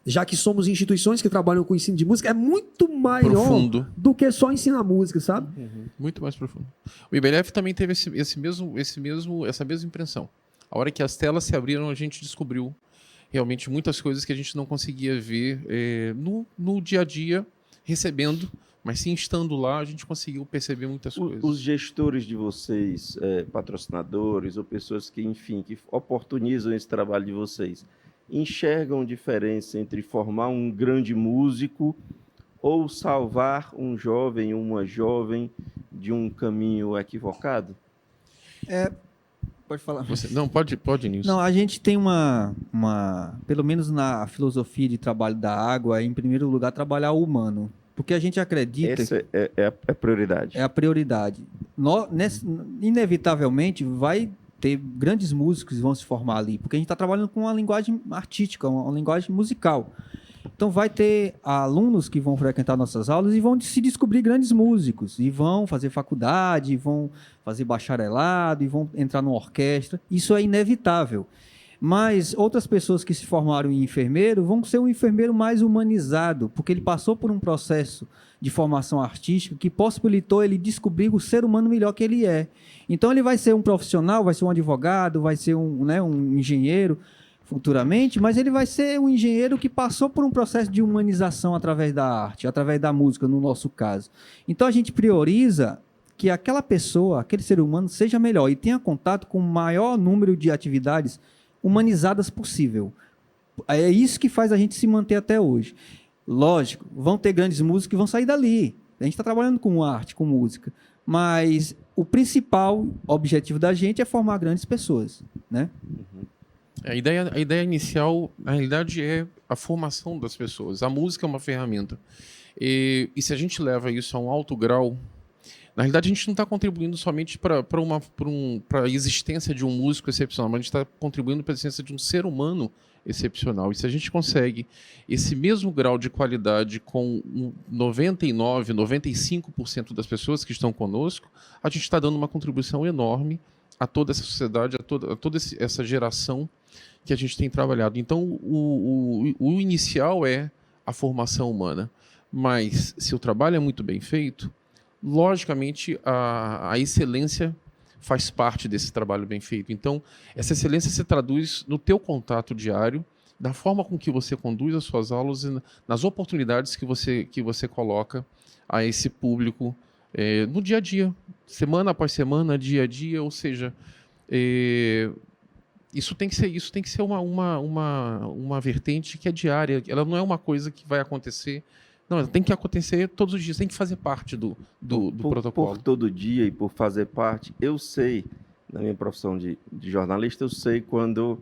já que somos instituições que trabalham com ensino de música, é muito maior Profundo. do que só ensinar música, sabe? Muito mais profundo. O IBLF também teve essa mesma impressão. A hora que as telas se abriram, a gente descobriu realmente muitas coisas que a gente não conseguia ver no dia a dia, recebendo, mas sim estando lá, a gente conseguiu perceber muitas coisas. Os gestores de vocês, patrocinadores ou pessoas que, enfim, que oportunizam esse trabalho de vocês, enxergam diferença entre formar um grande músico ou salvar um jovem, uma jovem de um caminho equivocado? Pode falar. Não, pode, Nilson. Não, a gente tem pelo menos na filosofia de trabalho da água, em primeiro lugar, trabalhar o humano. Porque a gente acredita... Essa é a prioridade. É a prioridade. Inevitavelmente, vai ter grandes músicos que vão se formar ali, porque a gente está trabalhando com uma linguagem artística, uma linguagem musical. Então, vai ter alunos que vão frequentar nossas aulas e vão se descobrir grandes músicos, e vão fazer faculdade, vão fazer bacharelado, e vão entrar numa orquestra. Isso é inevitável. Mas outras pessoas que se formaram em enfermeiro vão ser um enfermeiro mais humanizado, porque ele passou por um processo de formação artística que possibilitou ele descobrir o ser humano melhor que ele é. Então, ele vai ser um profissional, vai ser um advogado, vai ser um engenheiro futuramente, mas ele vai ser um engenheiro que passou por um processo de humanização através da arte, através da música, no nosso caso. Então, a gente prioriza que aquela pessoa, aquele ser humano, seja melhor e tenha contato com o maior número de atividades humanizadas possível. É isso que faz a gente se manter até hoje. Lógico, vão ter grandes músicos que vão sair dali. A gente está trabalhando com arte, com música. Mas o principal objetivo da gente é formar grandes pessoas, né? A ideia inicial, na realidade, é a formação das pessoas. A música é uma ferramenta. E se a gente leva isso a um alto grau, na realidade, a gente não está contribuindo somente para a existência de um músico excepcional, mas a gente está contribuindo para a existência de um ser humano excepcional. E se a gente consegue esse mesmo grau de qualidade com 99%, 95% das pessoas que estão conosco, a gente está dando uma contribuição enorme a toda essa sociedade, a toda essa geração que a gente tem trabalhado. Então, o inicial é a formação humana. Mas, se o trabalho é muito bem feito, logicamente, a excelência faz parte desse trabalho bem feito. Então, essa excelência se traduz no teu contato diário, da forma com que você conduz as suas aulas e nas oportunidades que você coloca a esse público no dia a dia, semana após semana, dia a dia, ou seja, isso tem que ser uma vertente que é diária, ela não é uma coisa que vai acontecer. Não, ela tem que acontecer todos os dias, tem que fazer parte do protocolo. Por todo dia e por fazer parte, eu sei, na minha profissão de jornalista, eu sei quando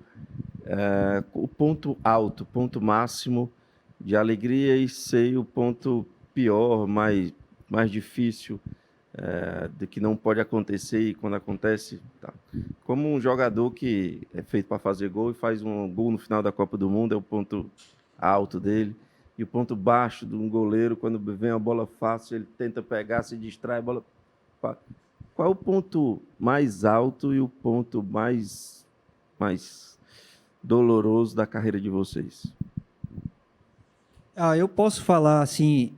o ponto alto, ponto máximo de alegria, e sei o ponto pior, mais difícil, de que não pode acontecer, e quando acontece, tá. Como um jogador que é feito para fazer gol e faz um gol no final da Copa do Mundo, é o ponto alto dele. E o ponto baixo de um goleiro, quando vem a bola fácil, ele tenta pegar, se distrai, a bola... Qual é o ponto mais alto e o ponto mais doloroso da carreira de vocês? Eu posso falar assim,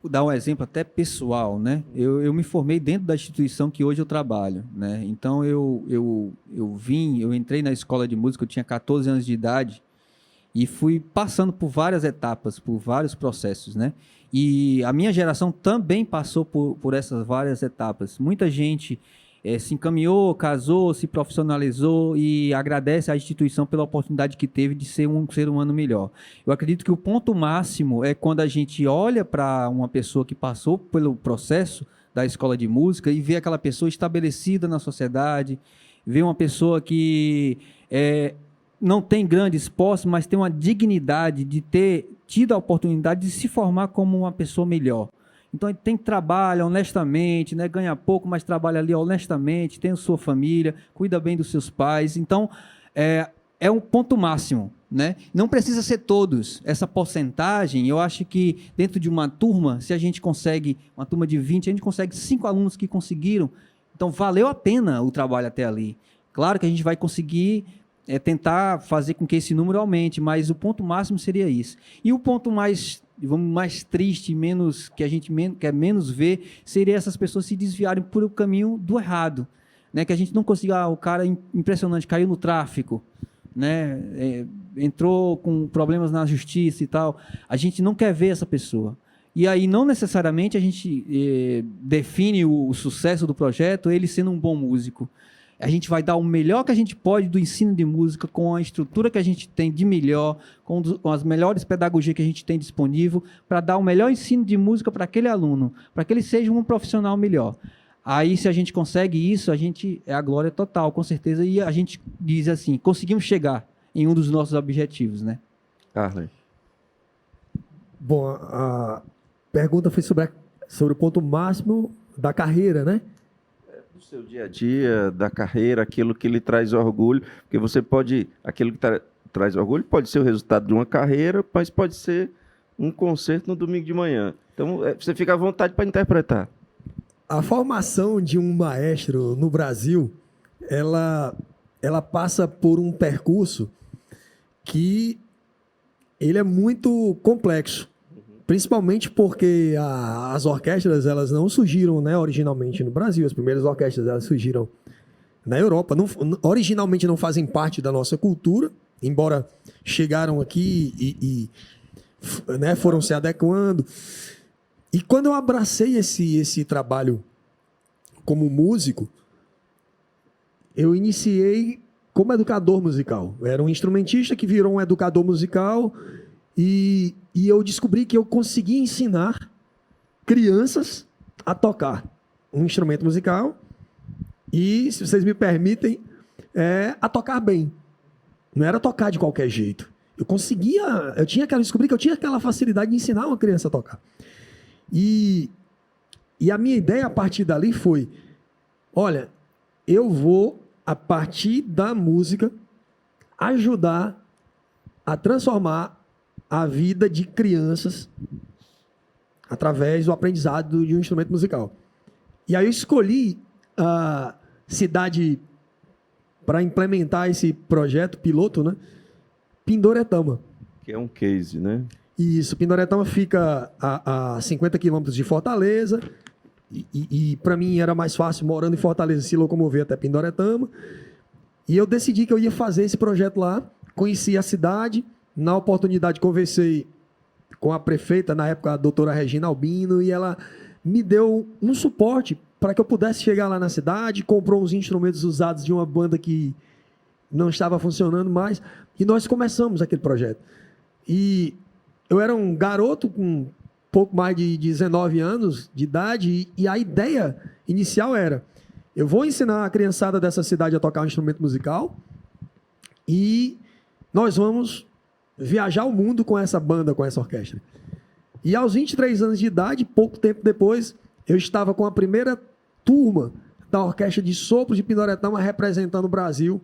dar um exemplo até pessoal, né? Eu me formei dentro da instituição que hoje eu trabalho, né? Então eu entrei na escola de música, eu tinha 14 anos de idade e fui passando por várias etapas, por vários processos, né? E a minha geração também passou por essas várias etapas. Muita gente se encaminhou, casou, se profissionalizou e agradece à instituição pela oportunidade que teve de ser um ser humano melhor. Eu acredito que o ponto máximo é quando a gente olha para uma pessoa que passou pelo processo da escola de música e vê aquela pessoa estabelecida na sociedade, vê uma pessoa que não tem grandes posses, mas tem uma dignidade de ter tido a oportunidade de se formar como uma pessoa melhor. Então, ele trabalha honestamente, né? Ganha pouco, mas trabalha ali honestamente, tem a sua família, cuida bem dos seus pais. Então, é um ponto máximo, né? Não precisa ser todos. Essa porcentagem, eu acho que dentro de uma turma, se a gente consegue, uma turma de 20, a gente consegue 5 alunos que conseguiram. Então, valeu a pena o trabalho até ali. Claro que a gente vai conseguir tentar fazer com que esse número aumente, mas o ponto máximo seria isso. E o ponto mais triste, que a gente quer menos ver, seria essas pessoas se desviarem por o caminho do errado, né? Que a gente não consiga, o cara impressionante, caiu no tráfico, né? Entrou com problemas na justiça e tal. A gente não quer ver essa pessoa. E aí, não necessariamente, a gente define o sucesso do projeto ele sendo um bom músico. A gente vai dar o melhor que a gente pode do ensino de música, com a estrutura que a gente tem de melhor, com as melhores pedagogias que a gente tem disponível, para dar o melhor ensino de música para aquele aluno, para que ele seja um profissional melhor. Aí, se a gente consegue isso, é a glória total, com certeza, e a gente diz assim, conseguimos chegar em um dos nossos objetivos, né? Arlen. Bom, a pergunta foi sobre o ponto máximo da carreira, né? Do seu dia a dia, da carreira, aquilo que lhe traz orgulho, porque aquilo que traz orgulho pode ser o resultado de uma carreira, mas pode ser um concerto no domingo de manhã. Então, você fica à vontade para interpretar. A formação de um maestro no Brasil, ela passa por um percurso que ele é muito complexo. Principalmente porque as orquestras elas não surgiram, né, originalmente no Brasil. As primeiras orquestras elas surgiram na Europa. Originalmente não fazem parte da nossa cultura, embora chegaram aqui né, foram se adequando. E quando eu abracei esse trabalho como músico, eu iniciei como educador musical. Eu era um instrumentista que virou um educador musical e eu descobri que eu conseguia ensinar crianças a tocar um instrumento musical e, se vocês me permitem, a tocar bem. Não era tocar de qualquer jeito. Descobri que eu tinha aquela facilidade de ensinar uma criança a tocar. E a minha ideia a partir dali foi, olha, eu vou, a partir da música, ajudar a transformar a vida de crianças através do aprendizado de um instrumento musical. E aí eu escolhi a cidade para implementar esse projeto piloto, né? Pindoretama. Que é um case, né? Isso, Pindoretama fica a 50 quilômetros de Fortaleza e para mim era mais fácil, morando em Fortaleza, se locomover até Pindoretama. E eu decidi que eu ia fazer esse projeto lá, conheci a cidade. Na oportunidade, conversei com a prefeita, na época, a doutora Regina Albino, e ela me deu um suporte para que eu pudesse chegar lá na cidade, comprou uns instrumentos usados de uma banda que não estava funcionando mais, e nós começamos aquele projeto. E eu era um garoto com pouco mais de 19 anos de idade, e a ideia inicial era, eu vou ensinar a criançada dessa cidade a tocar um instrumento musical, e nós vamos viajar o mundo com essa banda, com essa orquestra. E aos 23 anos de idade, pouco tempo depois, eu estava com a primeira turma da Orquestra de Sopros de Pindoretama representando o Brasil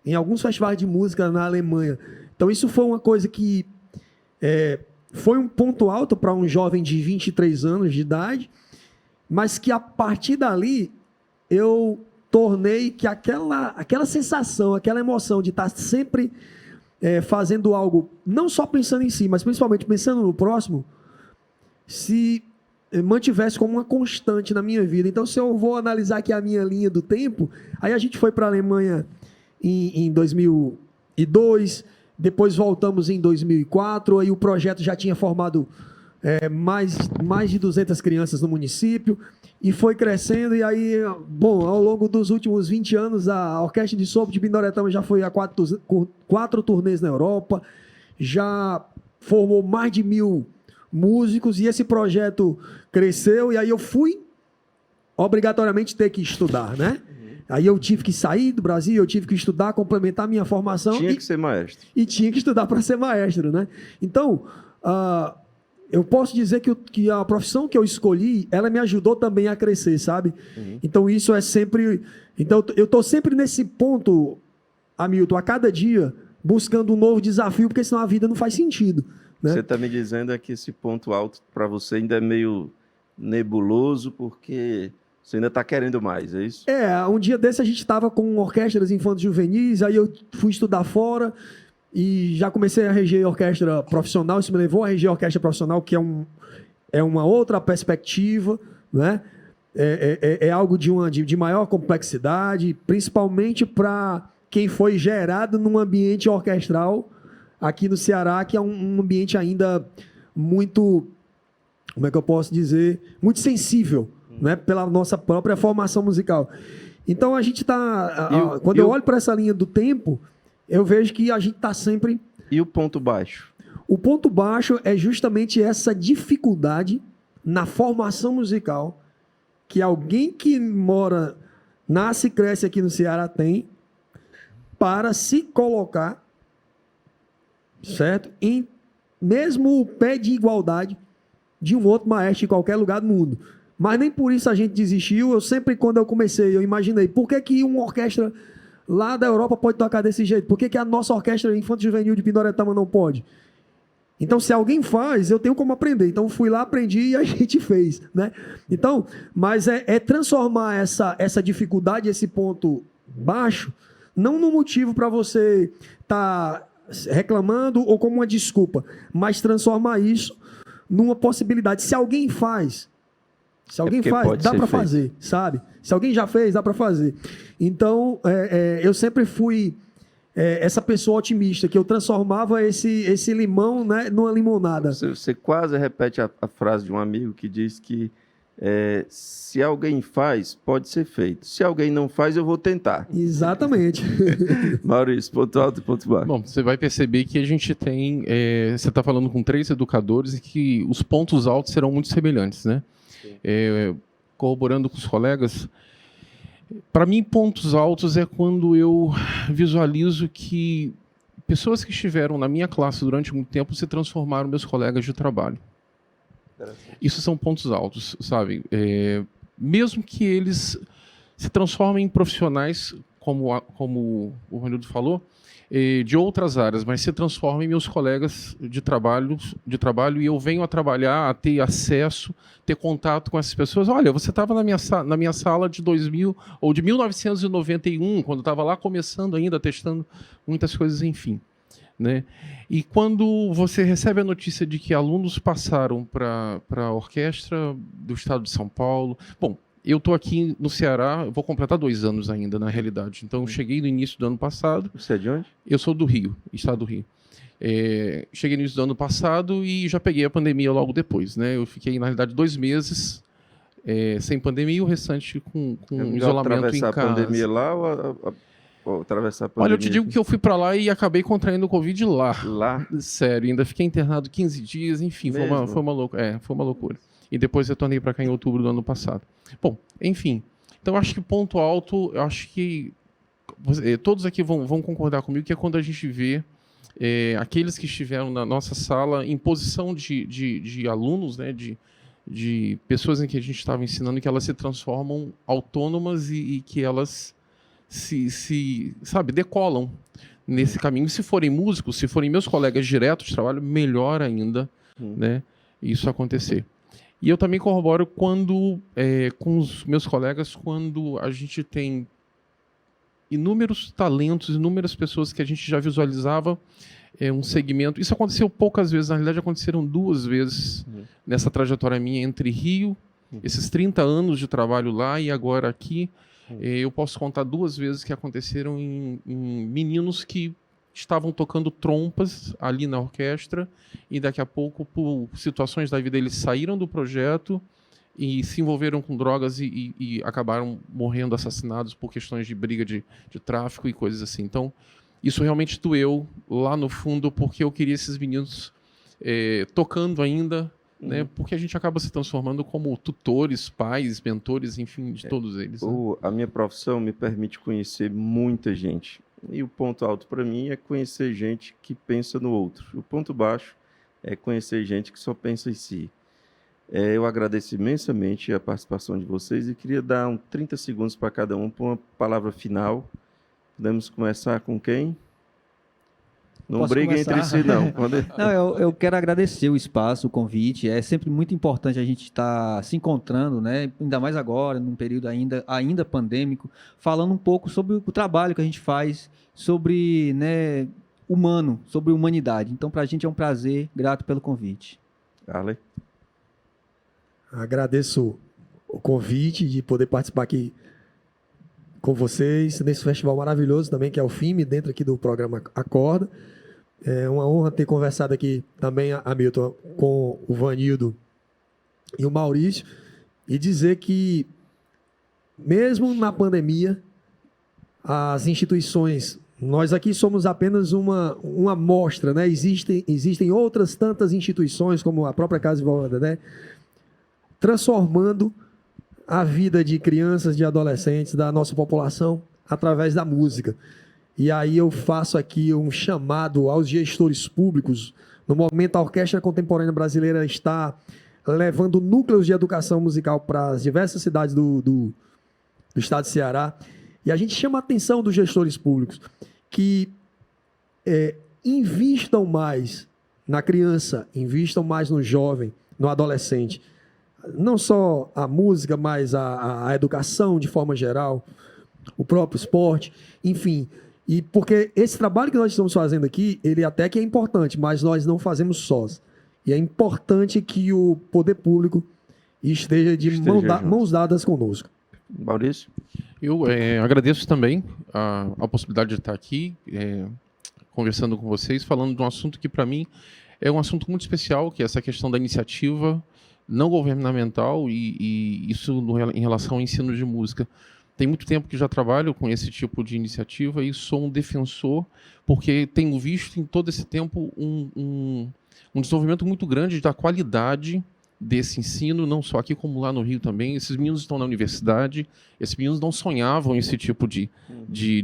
em alguns festivais de música na Alemanha. Então isso foi uma coisa que foi um ponto alto para um jovem de 23 anos de idade, mas que a partir dali eu tornei que aquela sensação, aquela emoção de estar sempre fazendo algo, não só pensando em si, mas principalmente pensando no próximo, se mantivesse como uma constante na minha vida. Então, se eu vou analisar aqui a minha linha do tempo, aí a gente foi para a Alemanha em 2002, depois voltamos em 2004, aí o projeto já tinha formado mais de 200 crianças no município, e foi crescendo, e aí, bom, ao longo dos últimos 20 anos, a Orquestra de Sopro de Pindoretama já foi a 4 turnês na Europa, já formou mais de 1.000 músicos, e esse projeto cresceu, e aí eu fui obrigatoriamente ter que estudar, né? Aí eu tive que sair do Brasil, eu tive que estudar, complementar minha formação. Tinha que ser maestro. E tinha que estudar para ser maestro, né? Então, eu posso dizer que a profissão que eu escolhi, ela me ajudou também a crescer, sabe? Então, isso é sempre... Então, eu estou sempre nesse ponto, Hamilton, a cada dia, buscando um novo desafio, porque senão a vida não faz sentido, né? Você está me dizendo que esse ponto alto para você ainda é meio nebuloso, porque você ainda está querendo mais, é isso? Um dia desse a gente estava com orquestras infantis juvenis, aí eu fui estudar fora e já comecei a reger orquestra profissional. Isso me levou a reger orquestra profissional, que é uma outra perspectiva, né? É algo de maior complexidade, principalmente para quem foi gerado num ambiente orquestral aqui no Ceará, que é um ambiente ainda muito, como é que eu posso dizer, muito sensível, né, pela nossa própria formação musical. Então a gente está... Quando eu olho para essa linha do tempo, eu vejo que a gente está sempre... E o ponto baixo? O ponto baixo é justamente essa dificuldade na formação musical que alguém que nasce e cresce aqui no Ceará tem para se colocar, certo? Em mesmo o pé de igualdade de um outro maestro em qualquer lugar do mundo. Mas nem por isso a gente desistiu. Eu sempre, quando eu comecei, eu imaginei, por que uma orquestra lá da Europa pode tocar desse jeito? Por que a nossa orquestra infantil juvenil de Pindoretama não pode? Então, se alguém faz, eu tenho como aprender. Então, fui lá, aprendi e a gente fez, né? Então, mas é transformar essa dificuldade, esse ponto baixo, não no motivo para você estar reclamando ou como uma desculpa, mas transformar isso numa possibilidade. Se alguém faz, dá para fazer, sabe? Se alguém já fez, dá para fazer. Então, eu sempre fui essa pessoa otimista, que eu transformava esse limão, né, numa limonada. Você quase repete a frase de um amigo que diz que se alguém faz, pode ser feito. Se alguém não faz, eu vou tentar. Exatamente. Maurício, ponto alto e ponto baixo. Bom, você vai perceber que a gente tem... você está falando com 3 educadores e que os pontos altos serão muito semelhantes, né? Corroborando com os colegas, para mim, pontos altos é quando eu visualizo que pessoas que estiveram na minha classe durante muito tempo se transformaram meus colegas de trabalho. Isso são pontos altos, sabe? Mesmo que eles se transformem em profissionais, como o Ronildo falou, de outras áreas, mas se transformam em meus colegas de trabalho, e eu venho a trabalhar, a ter acesso, ter contato com essas pessoas. Olha, você estava na minha sala de 2000 ou de 1991, quando estava lá começando ainda, testando muitas coisas, enfim, né? E quando você recebe a notícia de que alunos passaram para a orquestra do estado de São Paulo... Bom, eu estou aqui no Ceará, vou completar 2 anos ainda, na realidade. Então, eu cheguei no início do ano passado. Você é de onde? Eu sou do Rio, estado do Rio. Cheguei no início do ano passado e já peguei a pandemia logo depois, né? Eu fiquei, na realidade, 2 meses sem pandemia e o restante com isolamento em casa. Atravessar a pandemia lá ou atravessar a pandemia? Olha, eu te digo que eu fui para lá e acabei contraindo Covid lá. Lá? Sério, ainda fiquei internado 15 dias, enfim, foi uma loucura. E depois retornei para cá em outubro do ano passado. Bom, enfim. Então, acho que ponto alto, eu acho que todos aqui vão concordar comigo, que é quando a gente vê aqueles que estiveram na nossa sala em posição de alunos, né, de pessoas em que a gente estava ensinando, que elas se transformam autônomas e que elas sabe, decolam, nesse caminho. Se forem músicos, se forem meus colegas diretos de trabalho, melhor ainda, né, isso acontecer. E eu também corroboro com os meus colegas, quando a gente tem inúmeros talentos, inúmeras pessoas que a gente já visualizava um segmento. Isso aconteceu poucas vezes, na realidade aconteceram 2 vezes nessa trajetória minha entre Rio, esses 30 anos de trabalho lá e agora aqui. Eu posso contar 2 vezes que aconteceram em meninos que estavam tocando trompas ali na orquestra e daqui a pouco, por situações da vida, eles saíram do projeto e se envolveram com drogas e acabaram morrendo assassinados por questões de briga de tráfico e coisas assim. Então, isso realmente doeu lá no fundo, porque eu queria esses meninos tocando ainda, né? Porque a gente acaba se transformando como tutores, pais, mentores, enfim, de todos eles. Né? A minha profissão me permite conhecer muita gente. E o ponto alto para mim é conhecer gente que pensa no outro. O ponto baixo é conhecer gente que só pensa em si. Eu agradeço imensamente a participação de vocês e queria dar 30 segundos para cada um para uma palavra final. Podemos começar com quem? Não Posso briguem começar? entre si, não. Não, eu quero agradecer o espaço, o convite. É sempre muito importante a gente estar se encontrando, né? Ainda mais agora, num período ainda pandêmico, falando um pouco sobre o trabalho que a gente faz, sobre, né, humano, sobre humanidade. Então, para a gente é um prazer, grato pelo convite. Arley? Agradeço o convite de poder participar aqui com vocês nesse festival maravilhoso também, que é o FIME, dentro aqui do programa Acorda. É uma honra ter conversado aqui também, Hamilton, com o Vanildo e o Maurício, e dizer que, mesmo na pandemia, as instituições, nós aqui somos apenas uma amostra, né? Existem outras tantas instituições, como a própria Casa de Vovó Dedé, transformando a vida de crianças, de adolescentes, da nossa população, através da música. E aí eu faço aqui um chamado aos gestores públicos. No momento, a Orquestra Contemporânea Brasileira está levando núcleos de educação musical para as diversas cidades do estado de Ceará. E a gente chama a atenção dos gestores públicos que invistam mais na criança, invistam mais no jovem, no adolescente. Não só a música, mas a educação de forma geral, o próprio esporte, enfim. E porque esse trabalho que nós estamos fazendo aqui, ele até que é importante, mas nós não fazemos sós. E é importante que o poder público esteja mãos dadas conosco. Maurício? Eu agradeço também a possibilidade de estar aqui conversando com vocês, falando de um assunto que, para mim, é um assunto muito especial, que é essa questão da iniciativa não governamental e isso em relação ao ensino de música. Tem muito tempo que já trabalho com esse tipo de iniciativa e sou um defensor, porque tenho visto em todo esse tempo um desenvolvimento muito grande da qualidade desse ensino, não só aqui como lá no Rio também. Esses meninos estão na universidade, esses meninos não sonhavam esse tipo de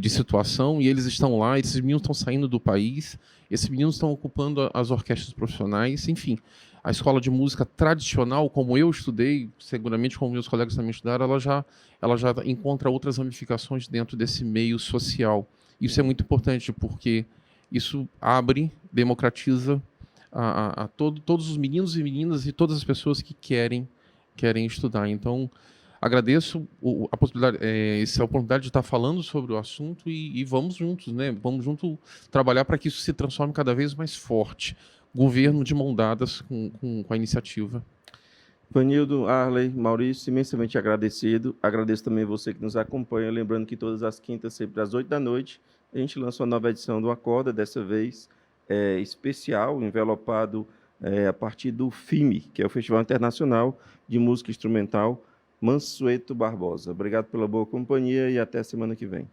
situação e eles estão lá, esses meninos estão saindo do país, esses meninos estão ocupando as orquestras profissionais, enfim. A escola de música tradicional, como eu estudei, seguramente como meus colegas também estudaram, ela já encontra outras ramificações dentro desse meio social. Isso é muito importante, porque isso abre, democratiza todos os meninos e meninas e todas as pessoas que querem estudar. Então, agradeço a oportunidade de estar falando sobre o assunto e vamos juntos, né? Vamos juntos trabalhar para que isso se transforme cada vez mais forte. Governo de mão dadas com a iniciativa. Vanildo, Arley, Maurício, imensamente agradecido. Agradeço também você que nos acompanha. Lembrando que todas as quintas, sempre às 8 da noite, a gente lança uma nova edição do Acorda, dessa vez especial, envelopado a partir do FIME, que é o Festival Internacional de Música Instrumental Mansueto Barbosa. Obrigado pela boa companhia e até a semana que vem.